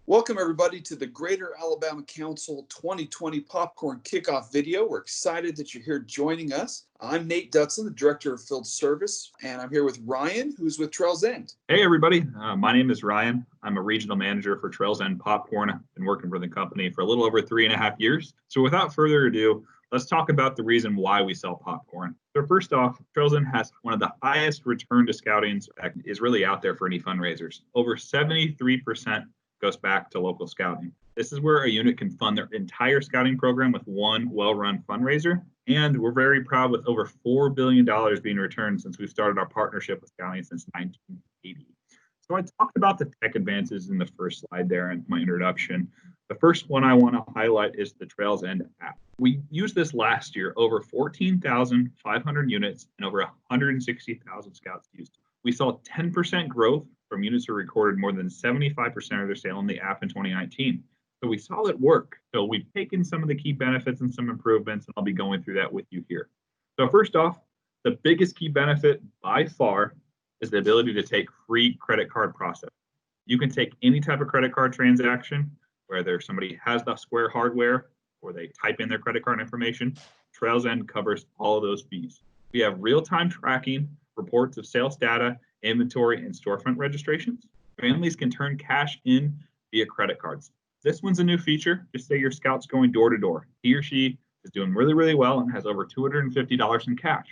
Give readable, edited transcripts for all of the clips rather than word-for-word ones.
Welcome everybody to the Greater Alabama Council 2020 Popcorn Kickoff video. We're excited that you're here joining us. I'm Nate Dutson, the Director of Field Service, and I'm here with Ryan, who's with Trails End. Hey everybody, my name is Ryan. I'm a Regional Manager for Trails End Popcorn. I've been working for the company for a little over 3.5 years. So without further ado, let's talk about the reason why we sell popcorn. So first off, Trails End has one of the highest return to scouting that is really out there for any fundraisers. Over 73% goes back to local scouting. This is where a unit can fund their entire scouting program with one well-run fundraiser. And we're very proud with over $4 billion being returned since we've started our partnership with scouting since 1980. So I talked about the tech advances in the first slide there in my introduction. The first one I want to highlight is the Trails End app. We used this last year, over 14,500 units and over 160,000 scouts used. We saw 10% growth from units who recorded more than 75% of their sale in the app in 2019. So we saw it work. So we've taken some of the key benefits and some improvements, and I'll be going through that with you here. So first off, the biggest key benefit by far is the ability to take free credit card processing. You can take any type of credit card transaction, whether somebody has the Square hardware or they type in their credit card information. Trails End covers all of those fees. We have real-time tracking, reports of sales data, inventory, and storefront registrations. Families can turn cash in via credit cards. This one's a new feature. Just say your scout's going door to door. He or she is doing really, really well and has over $250 in cash.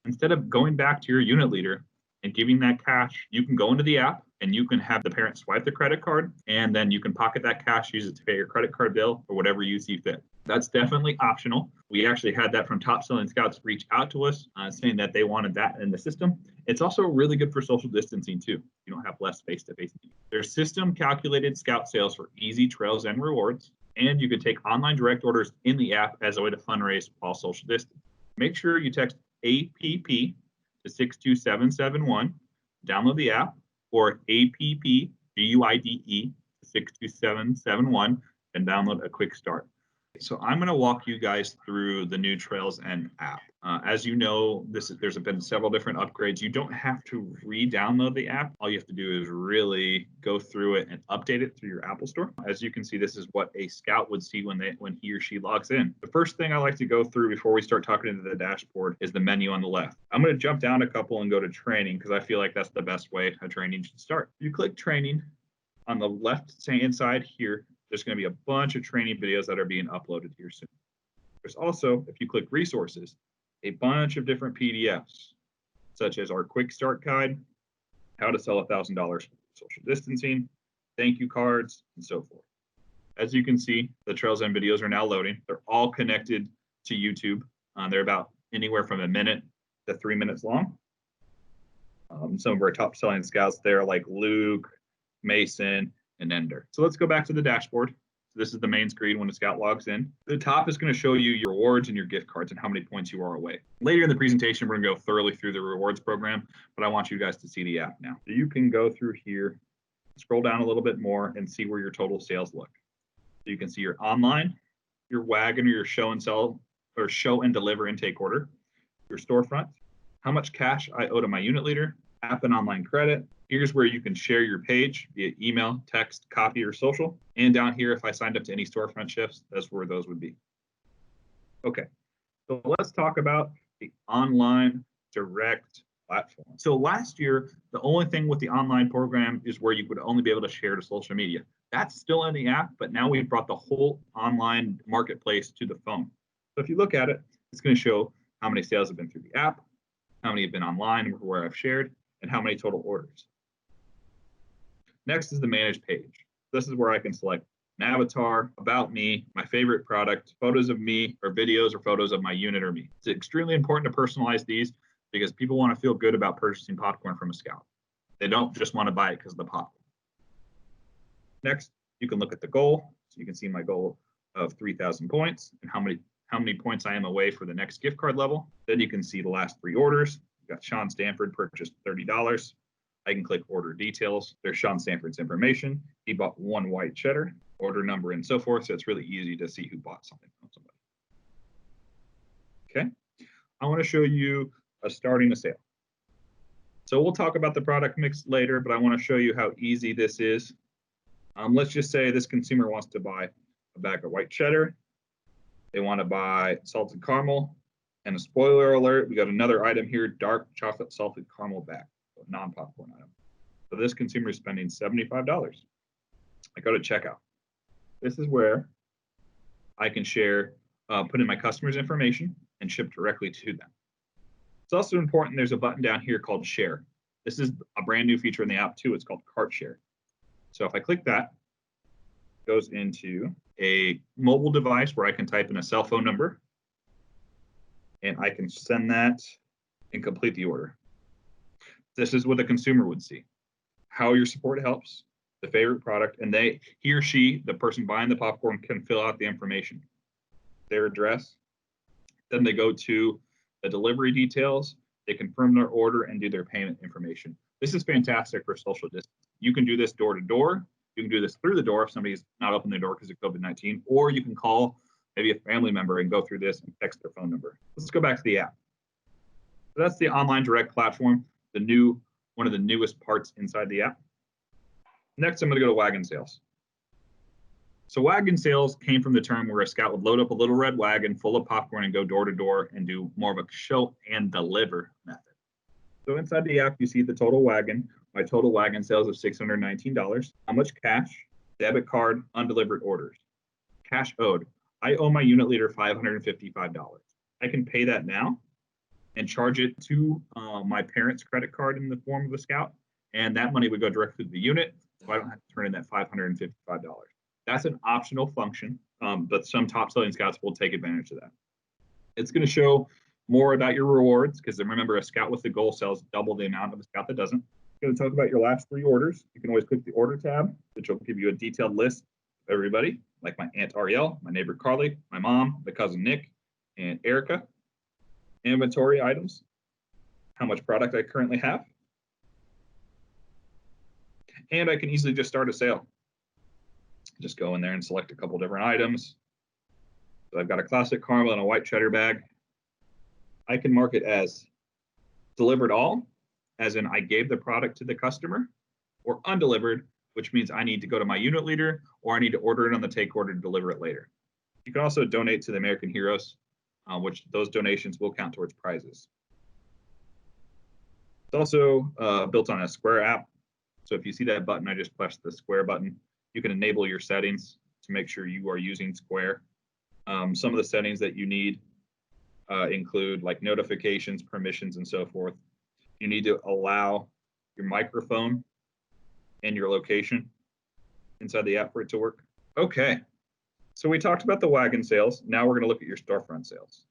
Instead of going back to your unit leader and giving that cash, you can go into the app and you can have the parent swipe the credit card, and then you can pocket that cash, use it to pay your credit card bill or whatever you see fit. That's definitely optional. We actually had that from top selling scouts reach out to us saying that they wanted that in the system. It's also really good for social distancing too. You don't have less face-to-face. There's system calculated scout sales for easy Trails End rewards, and you can take online direct orders in the app as a way to fundraise while social distance. Make sure you text APP to 62771, download the app, or APP GUIDE to 62771, and download a quick start. So I'm going to walk you guys through the new Trails End app. As you know, there's been several different upgrades. You don't have to re-download the app. All you have to do is really go through it and update it through your Apple Store. As you can see, this is what a scout would see when he or she logs in. The first thing I like to go through before we start talking into the dashboard is the menu on the left. I'm going to jump down a couple and go to training because I feel like that's the best way a training should start. You click training on the left-hand side here. There's going to be a bunch of training videos that are being uploaded here soon. There's also, if you click resources, a bunch of different PDFs, such as our quick start guide, how to sell $1,000 social distancing, thank you cards, and so forth. As you can see, the Trails End videos are now loading. They're all connected to YouTube. They're about anywhere from a minute to 3 minutes long. Some of our top selling scouts there like Luke, Mason, and Ender. So let's go back to the dashboard. So this is the main screen when a scout logs in. The top is going to show you your rewards and your gift cards and how many points you are away. Later in the presentation, we're going to go thoroughly through the rewards program, but I want you guys to see the app now. So you can go through here, scroll down a little bit more and see where your total sales look. So you can see your online, your wagon or your show and sell or show and deliver intake order, your storefront, how much cash I owe to my unit leader, app and online credit. Here's where you can share your page via email, text, copy, or social. And down here, if I signed up to any storefront shifts, that's where those would be. Okay, so let's talk about the online direct platform. So last year, the only thing with the online program is where you would only be able to share to social media. That's still in the app, but now we've brought the whole online marketplace to the phone. So if you look at it, it's going to show how many sales have been through the app, how many have been online where I've shared, and how many total orders. Next is the manage page. This is where I can select an avatar, about me, my favorite product, photos of me, or videos or photos of my unit or me. It's extremely important to personalize these because people want to feel good about purchasing popcorn from a scout. They don't just want to buy it because of the popcorn. Next, you can look at the goal. So you can see my goal of 3,000 points and how many points I am away for the next gift card level. Then you can see the last 3 orders. We've got Sean Stanford purchased $30. I can click order details. There's Sean Stanford's information. He bought 1 white cheddar, order number, and so forth. So it's really easy to see who bought something from somebody. Okay. I want to show you starting a sale. So we'll talk about the product mix later, but I want to show you how easy this is Let's just say this consumer wants to buy a bag of white cheddar. They want to buy salted caramel. And a spoiler alert, we got another item here, dark chocolate salted caramel bag, so non-popcorn item. So this consumer is spending $75. I go to checkout. This is where I can share, put in my customer's information and ship directly to them. It's also important, there's a button down here called Share. This is a brand new feature in the app too. It's called Cart Share. So if I click that, it goes into a mobile device where I can type in a cell phone number and I can send that and complete the order. This is what the consumer would see. How your support helps, the favorite product, and he or she, the person buying the popcorn, can fill out the information, their address. Then they go to the delivery details, they confirm their order and do their payment information. This is fantastic for social distance. You can do this door to door. You can do this through the door if somebody's not opening the door because of COVID-19, or you can call maybe a family member and go through this and text their phone number. Let's go back to the app. So that's the online direct platform, one of the newest parts inside the app. Next, I'm going to go to wagon sales. So wagon sales came from the term where a scout would load up a little red wagon full of popcorn and go door to door and do more of a show and deliver method. So inside the app, you see the total wagon, my total wagon sales of $619, how much cash, debit card, undelivered orders, cash owed. I owe my unit leader $555. I can pay that now and charge it to my parents' credit card in the form of a scout, and that money would go directly to the unit, so I don't have to turn in that $555. That's an optional function, but some top-selling scouts will take advantage of that. It's going to show more about your rewards, because remember, a scout with the goal sells double the amount of a scout that doesn't. It's going to talk about your last 3 orders. You can always click the order tab, which will give you a detailed list of everybody, like my Aunt Ariel, my neighbor Carly, my mom, my cousin Nick, and Erica. Inventory items, how much product I currently have. And I can easily just start a sale. Just go in there and select a couple different items. So I've got a classic caramel and a white cheddar bag. I can mark it as delivered all, as in I gave the product to the customer, or undelivered, which means I need to go to my unit leader, or I need to order it on the take order to deliver it later. You can also donate to the American Heroes, which those donations will count towards prizes. It's also built on a Square app. So if you see that button, I just pressed the Square button. You can enable your settings to make sure you are using Square. Some of the settings that you need include like notifications, permissions, and so forth. You need to allow your microphone and your location inside the app for it to work. Okay. So we talked about the wagon sales. Now we're going to look at your storefront sales.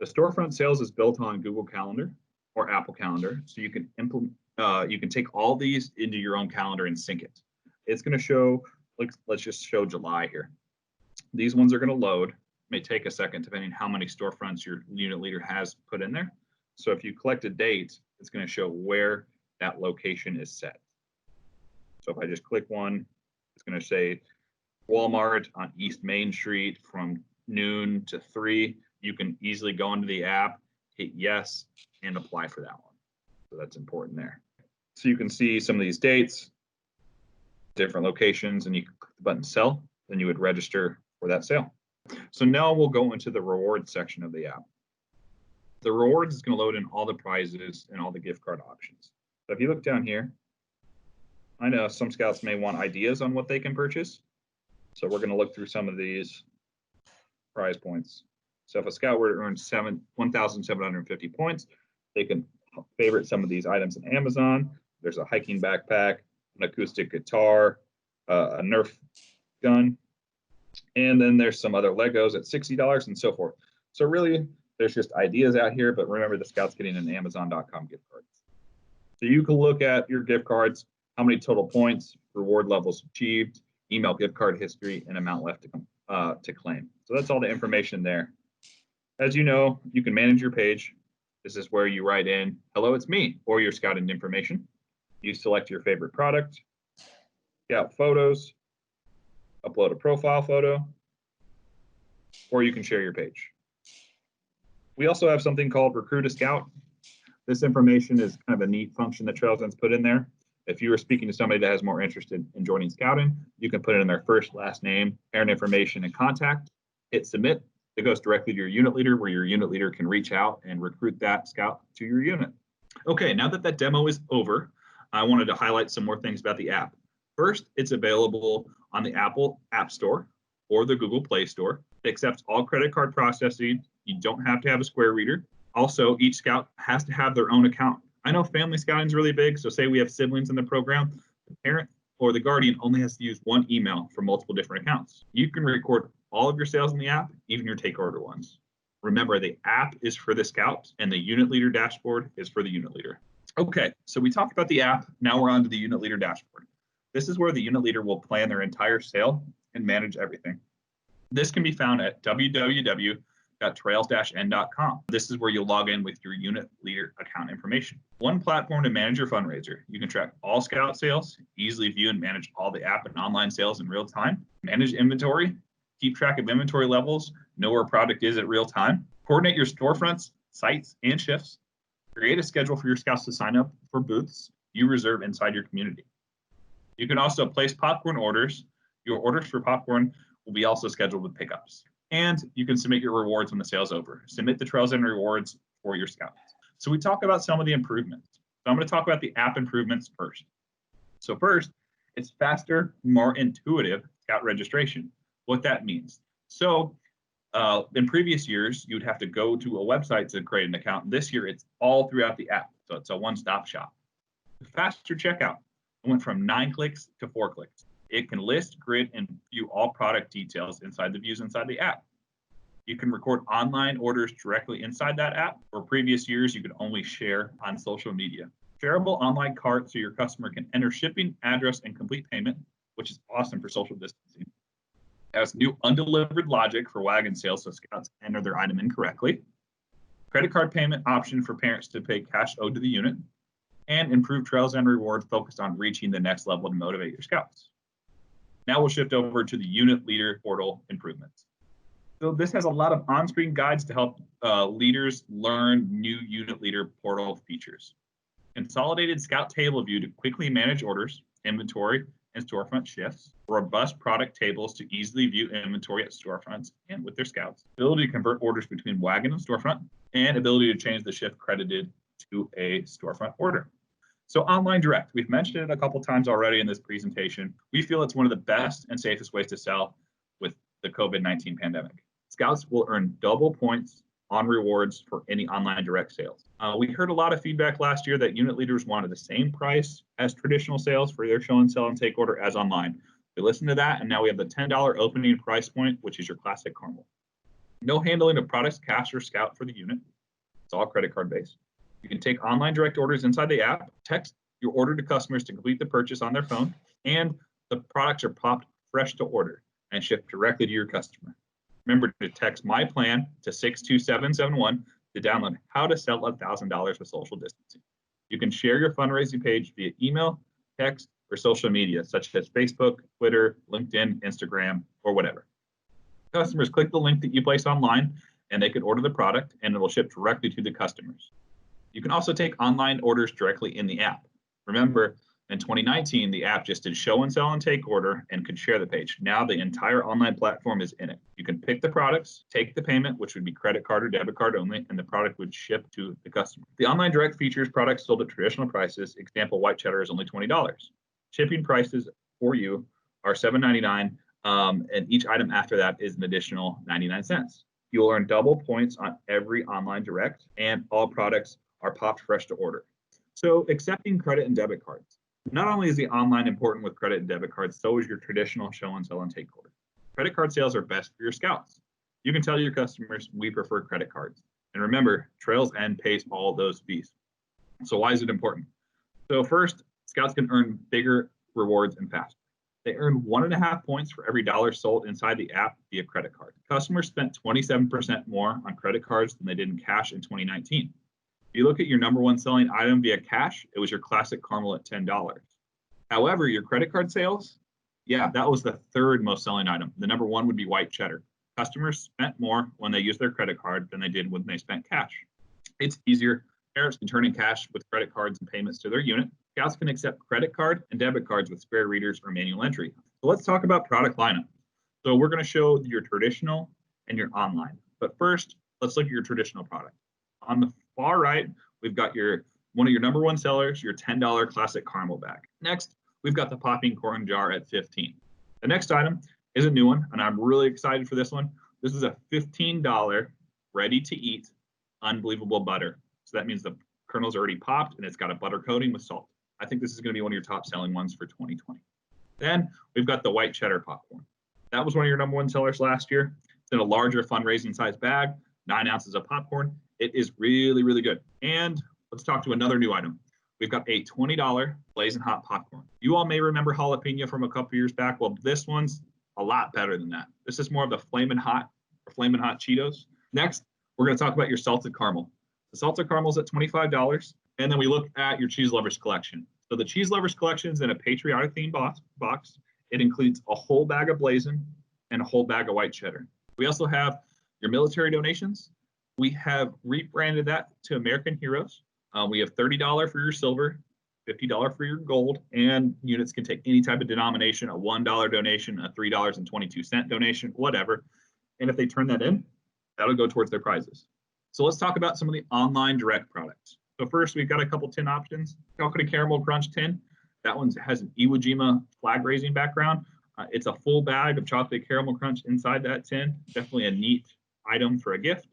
The storefront sales is built on Google Calendar or Apple Calendar. So you can take all these into your own calendar and sync it. It's going to show, let's just show July here. These ones are going to load. It may take a second depending on how many storefronts your unit leader has put in there. So if you collect a date, it's going to show where that location is set. So if I just click one, it's going to say Walmart on East Main Street from noon to 3. You can easily go into the app, hit yes, and apply for that one. So that's important there. So you can see some of these dates, different locations, and you can click the button sell, then you would register for that sale. So now we'll go into the rewards section of the app. The rewards is going to load in all the prizes and all the gift card options. So if you look down here, I know some scouts may want ideas on what they can purchase. So we're going to look through some of these prize points. So if a scout were to earn 1,750 points, they can favorite some of these items in Amazon. There's a hiking backpack, an acoustic guitar, a Nerf gun, and then there's some other Legos at $60 and so forth. So really, there's just ideas out here, but remember the scout's getting an Amazon.com gift card. So you can look at your gift cards, how many total points, reward levels achieved, email gift card history, and amount left to claim. So that's all the information there. As you know, you can manage your page. This is where you write in, hello, it's me, or your scouting information. You select your favorite product, scout photos, upload a profile photo, or you can share your page. We also have something called Recruit a Scout. This information is kind of a neat function that TrailsEnd's put in there. If you are speaking to somebody that has more interest in joining scouting, you can put in their first, last name, parent information, and contact, hit submit. It goes directly to your unit leader, where your unit leader can reach out and recruit that scout to your unit. Okay, now that demo is over, I wanted to highlight some more things about the app. First, it's available on the Apple App Store or the Google Play Store. It accepts all credit card processing. You don't have to have a Square reader. Also, each scout has to have their own account. I know family scouting is really big, so say we have siblings in the program, the parent or the guardian only has to use one email for multiple different accounts. You can record all of your sales in the app, even your take order ones. Remember, the app is for the scout and the unit leader dashboard is for the unit leader. Okay, so we talked about the app. Now we're on to the unit leader dashboard. This is where the unit leader will plan their entire sale and manage everything. This can be found at www.trails-n.com. This is where you'll log in with your unit leader account information. One platform to manage your fundraiser. You can track all scout sales, easily view and manage all the app and online sales in real time, manage inventory, keep track of inventory levels, know where product is at real time, coordinate your storefronts, sites, and shifts, create a schedule for your scouts to sign up for booths you reserve inside your community. You can also place popcorn orders. Your orders for popcorn will be also scheduled with pickups. And you can submit your rewards when the sale's over. Submit the Trails End rewards for your scouts. So we talk about some of the improvements. So I'm going to talk about the app improvements first. So first, it's faster, more intuitive scout registration. What that means. So in previous years, you would have to go to a website to create an account. This year, it's all throughout the app. So it's a one-stop shop. Faster checkout. It went from 9 clicks to 4 clicks. It can list, grid, and view all product details inside the views inside the app. You can record online orders directly inside that app. For previous years, you could only share on social media. Shareable online cart so your customer can enter shipping, address, and complete payment, which is awesome for social distancing. It has new undelivered logic for wagon sales so scouts enter their item incorrectly. Credit card payment option for parents to pay cash owed to the unit. And improved Trails End rewards focused on reaching the next level to motivate your scouts. Now we'll shift over to the unit leader portal improvements. So this has a lot of on-screen guides to help leaders learn new unit leader portal features. Consolidated scout table view to quickly manage orders, inventory, and storefront shifts. Robust product tables to easily view inventory at storefronts and with their scouts. Ability to convert orders between wagon and storefront, and ability to change the shift credited to a storefront order. So online direct, we've mentioned it a couple times already in this presentation. We feel it's one of the best and safest ways to sell with the COVID-19 pandemic. Scouts will earn double points on rewards for any online direct sales. We heard a lot of feedback last year that unit leaders wanted the same price as traditional sales for their show and sell and take order as online. We listened to that, and now we have the $10 opening price point, which is your classic caramel. No handling of products, cash, or scout for the unit. It's all credit card based. You can take online direct orders inside the app, text your order to customers to complete the purchase on their phone, and the products are popped fresh to order and shipped directly to your customer. Remember to text My Plan to 62771 to download How to Sell $1,000 with Social Distancing. You can share your fundraising page via email, text, or social media, such as Facebook, Twitter, LinkedIn, Instagram, or whatever. Customers click the link that you place online, and they can order the product, and it will ship directly to the customers. You can also take online orders directly in the app. Remember, in 2019, the app just did show and sell and take order and could share the page. Now the entire online platform is in it. You can pick the products, take the payment, which would be credit card or debit card only, and the product would ship to the customer. The online direct features products sold at traditional prices. Example, white cheddar is only $20. Shipping prices for you are $7.99, and each item after that is an additional 99 cents. You will earn double points on every online direct, and all products are popped fresh to order. So accepting credit and debit cards. Not only is the online important with credit and debit cards, so is your traditional show and sell and take order. Credit card sales are best for your scouts. You can tell your customers we prefer credit cards. And remember, Trails End pays all those fees. So why is it important? So first, scouts can earn bigger rewards and faster. They earn 1.5 points for every dollar sold inside the app via credit card. Customers spent 27% more on credit cards than they did in cash in 2019. If you look at your number one selling item via cash, it was your classic caramel at $10. However, your credit card sales, that was the third most selling item. The number one would be white cheddar. Customers spent more when they used their credit card than they did when they spent cash. It's easier. Parents can turn in cash with credit cards and payments to their unit. Scouts can accept credit card and debit cards with spare readers or manual entry. So let's talk about product lineup. So we're going to show your traditional and your online. But first, let's look at your traditional product. On the far right, we've got one of your number one sellers, your $10 classic caramel bag. Next, we've got the popping corn jar at $15. The next item is a new one, and I'm really excited for this one. This is a $15 ready-to-eat unbelievable butter. So that means the kernel's already popped and it's got a butter coating with salt. I think this is going to be one of your top selling ones for 2020. Then we've got the white cheddar popcorn. That was one of your number one sellers last year. It's in a larger fundraising size bag, 9 ounces of popcorn. It is really, really good. And let's talk to another new item. We've got a $20 blazing hot popcorn. You all may remember jalapeno from a couple years back. Well, this one's a lot better than that. This is more of the flamin' hot Cheetos. Next, we're going to talk about your salted caramel. The salted caramel is at $25. And then we look at your cheese lovers collection. So the cheese lovers collection is in a patriotic themed box. It includes a whole bag of blazing and a whole bag of white cheddar. We also have your military donations. We have rebranded that to American Heroes. We have $30 for your silver, $50 for your gold, and units can take any type of denomination, a $1 donation, a $3.22 donation, whatever. And if they turn that in, that'll go towards their prizes. So let's talk about some of the online direct products. So first, we've got a couple tin options. Chocolate Caramel Crunch tin. That one has an Iwo Jima flag raising background. It's a full bag of chocolate caramel crunch inside that tin. Definitely a neat item for a gift.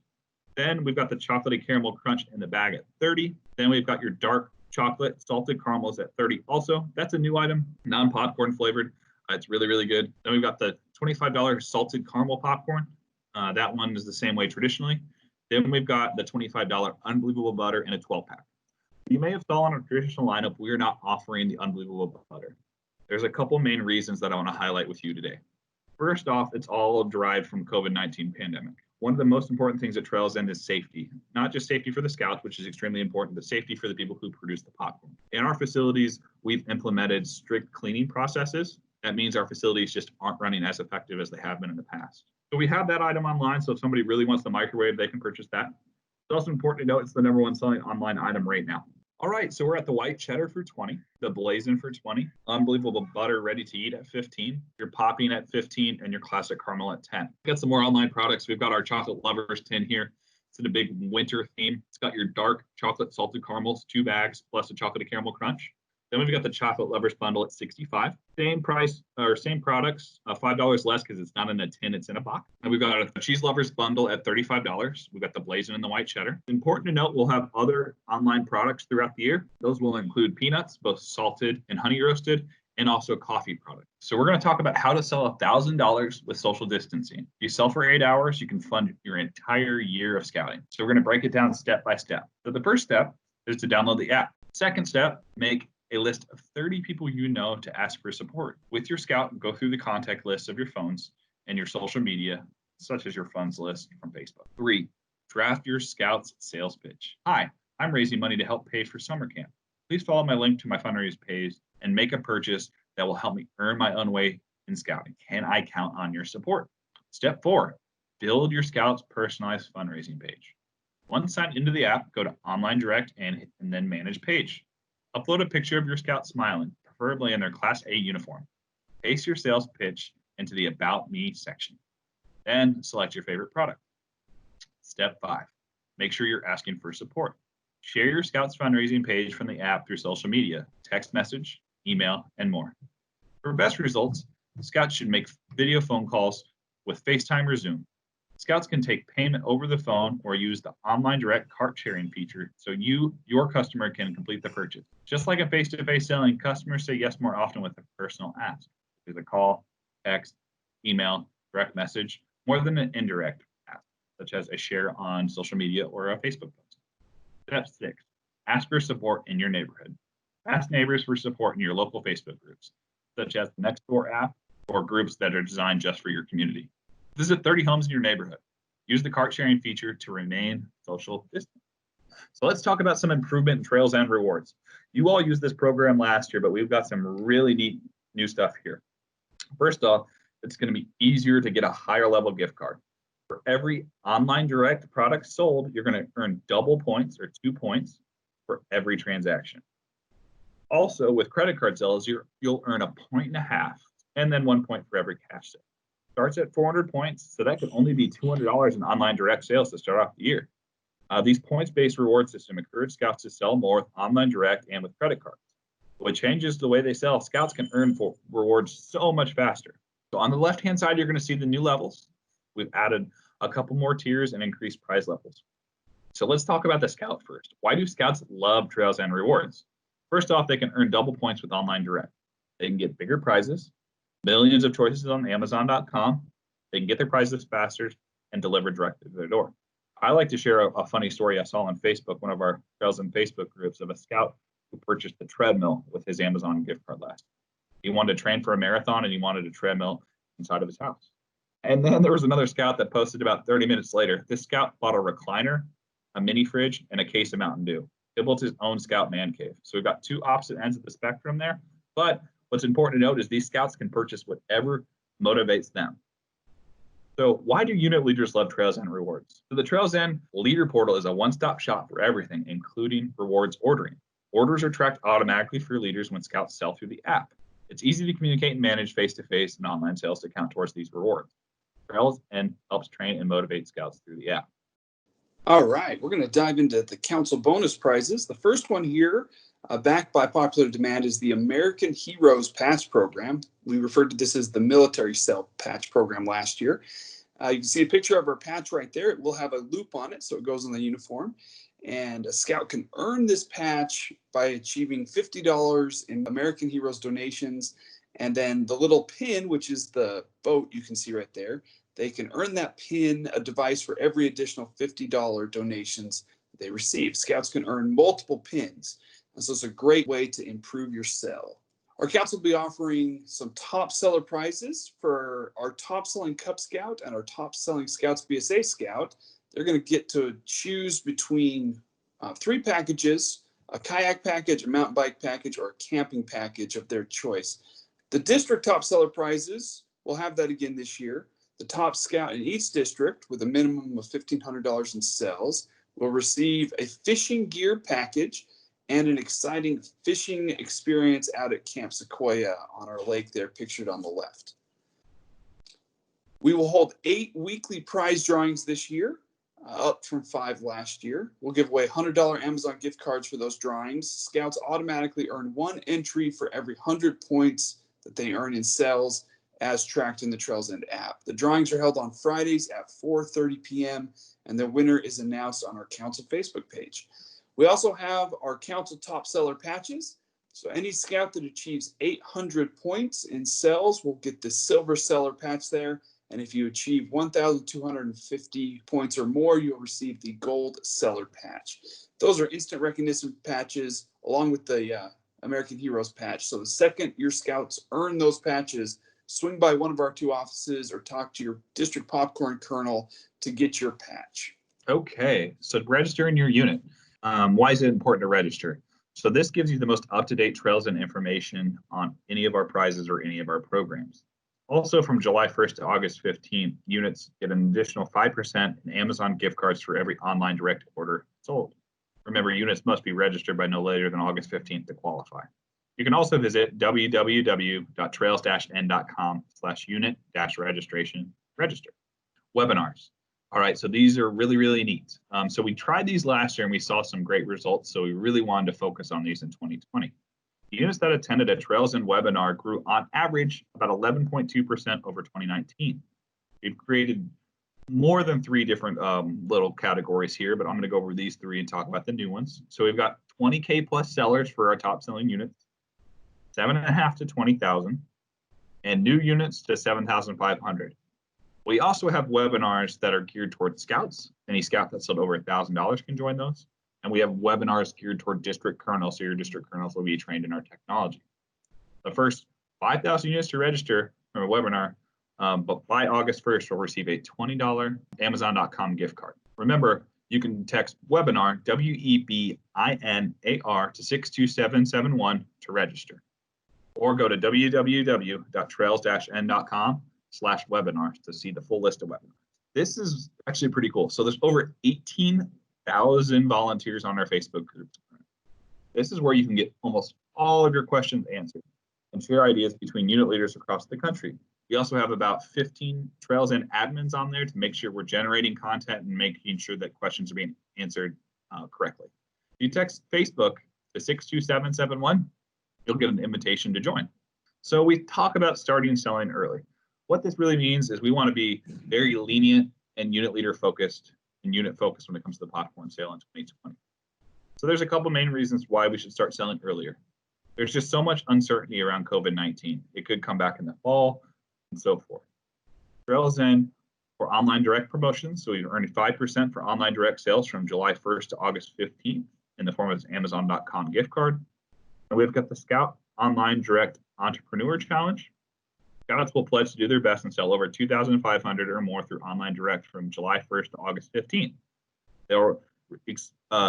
Then we've got the chocolate caramel crunch in the bag at $30. Then we've got your dark chocolate salted caramels at $30 also. That's a new item, non-popcorn flavored. It's really, really good. Then we've got the $25 salted caramel popcorn. That one is the same way traditionally. Then we've got the $25 unbelievable butter in a 12-pack. You may have saw on our traditional lineup, we are not offering the unbelievable butter. There's a couple main reasons that I want to highlight with you today. First off, it's all derived from COVID-19 pandemic. One of the most important things at Trails End is safety, not just safety for the scouts, which is extremely important, but safety for the people who produce the popcorn. In our facilities, we've implemented strict cleaning processes. That means our facilities just aren't running as effective as they have been in the past. So we have that item online, so if somebody really wants the microwave, they can purchase that. It's also important to note it's the number one selling online item right now. All right, so we're at the white cheddar for $20, the blazing for $20, unbelievable butter ready to eat at $15, your popping at $15, and your classic caramel at $10. We've got some more online products. We've got our chocolate lovers tin here. It's in a big winter theme. It's got your dark chocolate salted caramels, 2 bags, plus a chocolate caramel crunch. Then we've got the chocolate lovers bundle at $65. Same price or same products, $5 less because it's not in a tin, it's in a box. And we've got a cheese lovers bundle at $35. We've got the blazing and the white cheddar. Important to note, we'll have other online products throughout the year. Those will include peanuts, both salted and honey roasted, and also coffee products. So we're going to talk about how to sell $1,000 with social distancing. If you sell for 8 hours, you can fund your entire year of scouting. So we're going to break it down step by step. So the first step is to download the app. Second step, make a list of 30 people you know to ask for support. With your scout, go through the contact list of your phones and your social media, such as your funds list from Facebook. 3, draft your scout's sales pitch. Hi, I'm raising money to help pay for summer camp. Please follow my link to my fundraise page and make a purchase that will help me earn my own way in scouting. Can I count on your support? Step 4, build your scout's personalized fundraising page. Once signed into the app, go to Online Direct and then Manage Page. Upload a picture of your scout smiling, preferably in their Class A uniform. Paste your sales pitch into the About Me section. Then select your favorite product. Step 5, make sure you're asking for support. Share your scout's fundraising page from the app through social media, text message, email, and more. For best results, scouts should make video phone calls with FaceTime or Zoom. Scouts can take payment over the phone or use the Online Direct cart sharing feature so your customer can complete the purchase. Just like a face-to-face selling, customers say yes more often with a personal ask. There's a call, text, email, direct message, more than an indirect ask, such as a share on social media or a Facebook post. Step 6, ask for support in your neighborhood. Ask neighbors for support in your local Facebook groups, such as the Nextdoor app or groups that are designed just for your community. Visit 30 homes in your neighborhood. Use the cart sharing feature to remain social distance. So let's talk about some improvement in Trails End rewards. You all used this program last year, but we've got some really neat new stuff here. First off, it's going to be easier to get a higher level gift card. For every online direct product sold, you're going to earn double points or 2 points for every transaction. Also, with credit card sales, you'll earn 1.5 points and then 1 point for every cash sale. Starts at 400 points, so that could only be $200 in online direct sales to start off the year. These points-based reward system encourage scouts to sell more with online direct and with credit cards. What changes the way they sell, scouts can earn rewards so much faster. So on the left-hand side, you're going to see the new levels. We've added a couple more tiers and increased prize levels. So let's talk about the scout first. Why do scouts love Trails End rewards? First off, they can earn double points with online direct. They can get bigger prizes, millions of choices on Amazon.com. They can get their prizes faster and delivered directly to their door. I like to share a funny story I saw on Facebook, one of our Trails End Facebook groups, of a scout who purchased a treadmill with his Amazon gift card last year. He wanted to train for a marathon and he wanted a treadmill inside of his house. And then there was another scout that posted about 30 minutes later. This scout bought a recliner, a mini fridge, and a case of Mountain Dew. He built his own scout man cave. So we've got two opposite ends of the spectrum there. But what's important to note is these scouts can purchase whatever motivates them. So why do unit leaders love Trails End rewards? So the Trails End Leader Portal is a one-stop shop for everything, including rewards ordering. Orders are tracked automatically for leaders when scouts sell through the app. It's easy to communicate and manage face-to-face and online sales to count towards these rewards. Trails End helps train and motivate scouts through the app. All right, we're going to dive into the council bonus prizes. The first one here, backed by popular demand, is the American Heroes Patch Program. We referred to this as the Military Cell Patch Program last year. You can see a picture of our patch right there. It will have a loop on it, so it goes on the uniform. And a scout can earn this patch by achieving $50 in American Heroes donations. And then the little pin, which is the boat you can see right there, they can earn that pin, a device, for every additional $50 donations they receive. Scouts can earn multiple pins. And so it's a great way to improve your sell. Our council will be offering some top seller prizes for our top selling Cub Scout and our top selling Scouts BSA Scout. They're going to get to choose between 3 packages, a kayak package, a mountain bike package, or a camping package of their choice. The district top seller prizes, we'll have that again this year. The top scout in each district with a minimum of $1,500 in sales will receive a fishing gear package and an exciting fishing experience out at Camp Sequoia on our lake there pictured on the left. We will hold 8 weekly prize drawings this year, up from 5 last year. We'll give away $100 Amazon gift cards for those drawings. Scouts automatically earn 1 entry for every 100 points that they earn in sales as tracked in the Trails End app. The drawings are held on Fridays at 4:30 p.m. and the winner is announced on our council Facebook page. We also have our council top seller patches. So any scout that achieves 800 points in sales will get the silver seller patch there. And if you achieve 1,250 points or more, you'll receive the gold seller patch. Those are instant recognition patches along with the American Heroes patch. So the second your scouts earn those patches, swing by one of our 2 offices or talk to your district popcorn colonel to get your patch. Okay, so register in your unit. Why is it important to register? So this gives you the most up-to-date Trails End information on any of our prizes or any of our programs. Also, from July 1st to August 15th, units get an additional 5% in Amazon gift cards for every online direct order sold. Remember, units must be registered by no later than August 15th to qualify. You can also visit www.trails-n.com/unit-registration register. Webinars. All right, so these are really, really neat. So we tried these last year and we saw some great results. So we really wanted to focus on these in 2020. The units that attended a Trails End webinar grew on average about 11.2% over 2019. We've created more than 3 different little categories here, but I'm going to go over these 3 and talk about the new ones. So we've got 20K plus sellers for our top selling units, 7.5 to 20,000, and new units to 7,500. We also have webinars that are geared toward scouts. Any scout that sold over $1,000 can join those. And we have webinars geared toward district colonels, so your district colonels will be trained in our technology. The first 5,000 units to register from a webinar, but by August 1st, you'll receive a $20 Amazon.com gift card. Remember, you can text webinar, WEBINAR, to 62771 to register. Or go to www.trails-n.com/webinars to see the full list of webinars. This is actually pretty cool. So there's over 18,000 volunteers on our Facebook groups. This is where you can get almost all of your questions answered and share ideas between unit leaders across the country. We also have about 15 Trails End admins on there to make sure we're generating content and making sure that questions are being answered correctly. If you text Facebook to 62771, you'll get an invitation to join. So we talk about starting selling early. What this really means is we want to be very lenient and unit leader focused and unit focused when it comes to the popcorn sale in 2020. So there's a couple main reasons why we should start selling earlier. There's just so much uncertainty around COVID-19. It could come back in the fall and so forth. Trails End for online direct promotions. So we're earning 5% for online direct sales from July 1st to August 15th in the form of an Amazon.com gift card. And we've got the Scout Online Direct Entrepreneur Challenge. Scouts will pledge to do their best and sell over 2,500 or more through online direct from July 1st to August 15th. They'll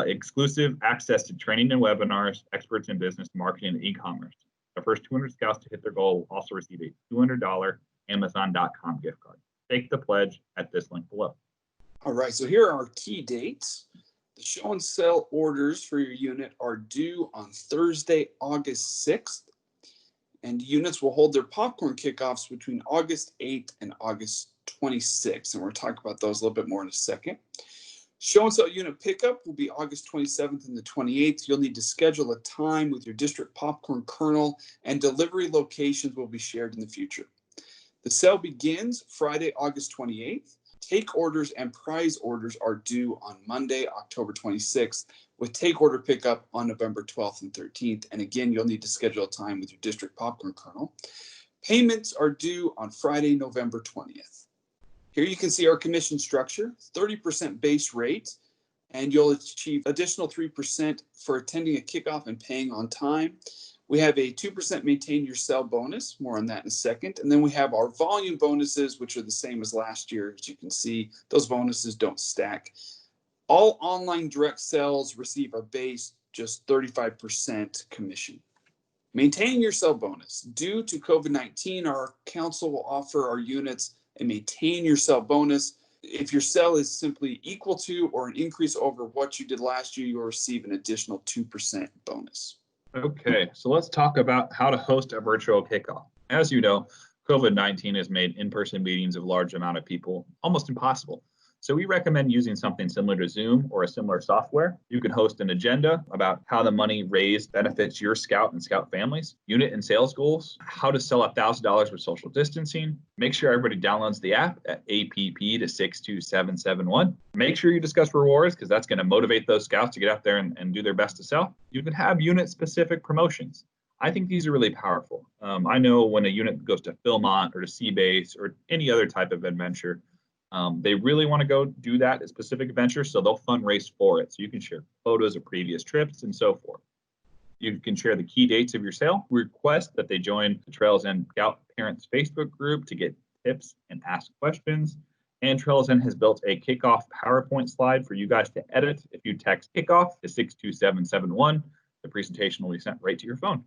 exclusive access to training and webinars, experts in business, marketing, and e-commerce. The first 200 scouts to hit their goal will also receive a $200 Amazon.com gift card. Take the pledge at this link below. All right, so here are our key dates. The show and sell orders for your unit are due on Thursday, August 6th, and units will hold their popcorn kickoffs between August 8th and August 26th, and we're going to talk about those a little bit more in a second. Show and sell unit pickup will be August 27th and the 28th. You'll need to schedule a time with your district popcorn kernel, and delivery locations will be shared in the future. The sale begins Friday, August 28th. Take orders and prize orders are due on Monday, October 26th, with take order pickup on November 12th and 13th. And again, you'll need to schedule a time with your district popcorn kernel. Payments are due on Friday, November 20th. Here you can see our commission structure, 30% base rate, and you'll achieve additional 3% for attending a kickoff and paying on time. We have a 2% maintain your sell bonus, more on that in a second. And then we have our volume bonuses, which are the same as last year. As you can see, those bonuses don't stack. All online direct sales receive a base just 35% commission. Maintain your sell bonus. Due to COVID-19, our council will offer our units a maintain your sell bonus. If your sell is simply equal to or an increase over what you did last year, you'll receive an additional 2% bonus. Okay, so let's talk about how to host a virtual kickoff. As you know, COVID-19 has made in-person meetings of large amount of people almost impossible. So we recommend using something similar to Zoom or a similar software. You can host an agenda about how the money raised benefits your Scout and Scout families, unit and sales goals, how to sell $1,000 with social distancing. Make sure everybody downloads the app at APP to 62771. Make sure you discuss rewards because that's going to motivate those Scouts to get out there and do their best to sell. You can have unit-specific promotions. I think these are really powerful. I know when a unit goes to Philmont or to Seabase or any other type of adventure, they really want to go do that at specific adventure, so they'll fundraise for it. So you can share photos of previous trips and so forth. You can share the key dates of your sale. Request that they join the Trails End Scout Parents Facebook group to get tips and ask questions. And Trails End has built a kickoff PowerPoint slide for you guys to edit. If you text kickoff to 62771, the presentation will be sent right to your phone.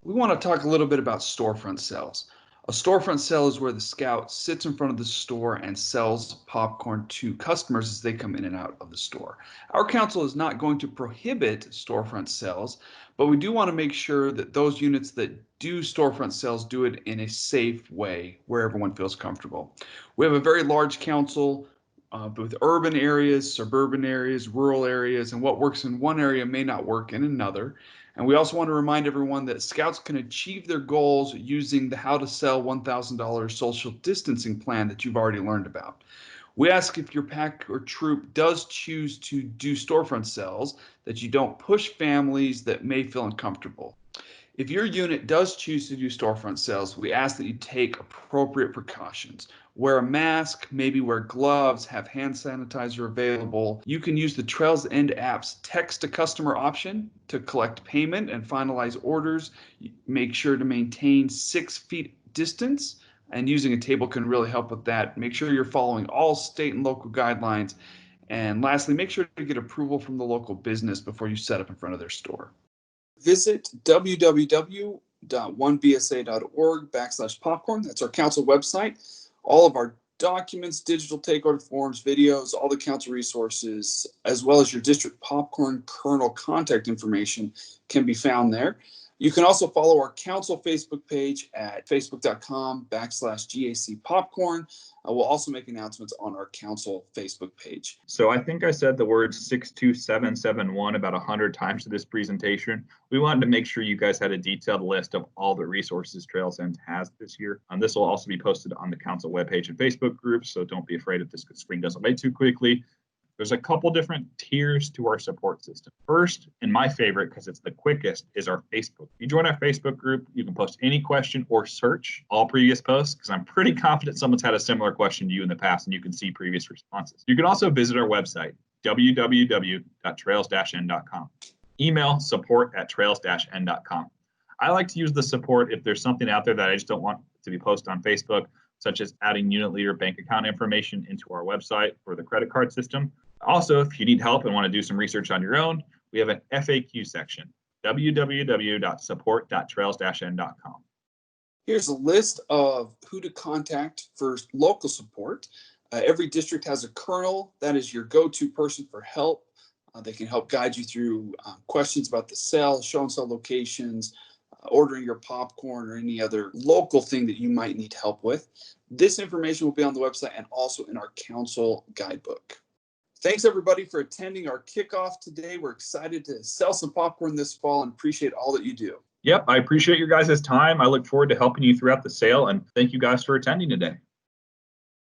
We want to talk a little bit about storefront sales. A storefront sale is where the Scout sits in front of the store and sells popcorn to customers as they come in and out of the store. Our council is not going to prohibit storefront sales, but we do want to make sure that those units that do storefront sales do it in a safe way where everyone feels comfortable. We have a very large council with urban areas, suburban areas, rural areas, and what works in one area may not work in another. And we also want to remind everyone that Scouts can achieve their goals using the How to Sell $1,000 social distancing plan that you've already learned about. We ask if your pack or troop does choose to do storefront sales that you don't push families that may feel uncomfortable. If your unit does choose to do storefront sales, we ask that you take appropriate precautions. Wear a mask, maybe wear gloves, have hand sanitizer available. You can use the Trails End app's text to customer option to collect payment and finalize orders. Make sure to maintain 6 feet distance, and using a table can really help with that. Make sure you're following all state and local guidelines. And lastly, make sure to get approval from the local business before you set up in front of their store. Visit www.onebsa.org/popcorn. That's our council website. All of our documents, digital take order forms, videos, all the council resources, as well as your district popcorn kernel contact information can be found there. You can also follow our council Facebook page at facebook.com/GAC popcorn. We'll also make announcements on our council Facebook page. So I think I said the word 62771 about 100 times to this presentation. We wanted to make sure you guys had a detailed list of all the resources Trails End has this year. This will also be posted on the council webpage and Facebook groups, so don't be afraid if this screen goes away too quickly. There's a couple different tiers to our support system. First, and my favorite because it's the quickest, is our Facebook. If you join our Facebook group, you can post any question or search all previous posts because I'm pretty confident someone's had a similar question to you in the past and you can see previous responses. You can also visit our website, www.trails-n.com. Email support@trails-n.com. I like to use the support if there's something out there that I just don't want to be posted on Facebook, such as adding unit leader bank account information into our website for the credit card system. Also, if you need help and want to do some research on your own, we have an FAQ section, www.support.trails-n.com. Here's a list of who to contact for local support. Every district has a colonel. That is your go-to person for help. They can help guide you through questions about the sale, show and sell locations, ordering your popcorn, or any other local thing that you might need help with. This information will be on the website and also in our council guidebook. Thanks everybody for attending our kickoff today. We're excited to sell some popcorn this fall and appreciate all that you do. Yep, I appreciate your guys' time. I look forward to helping you throughout the sale, and thank you guys for attending today.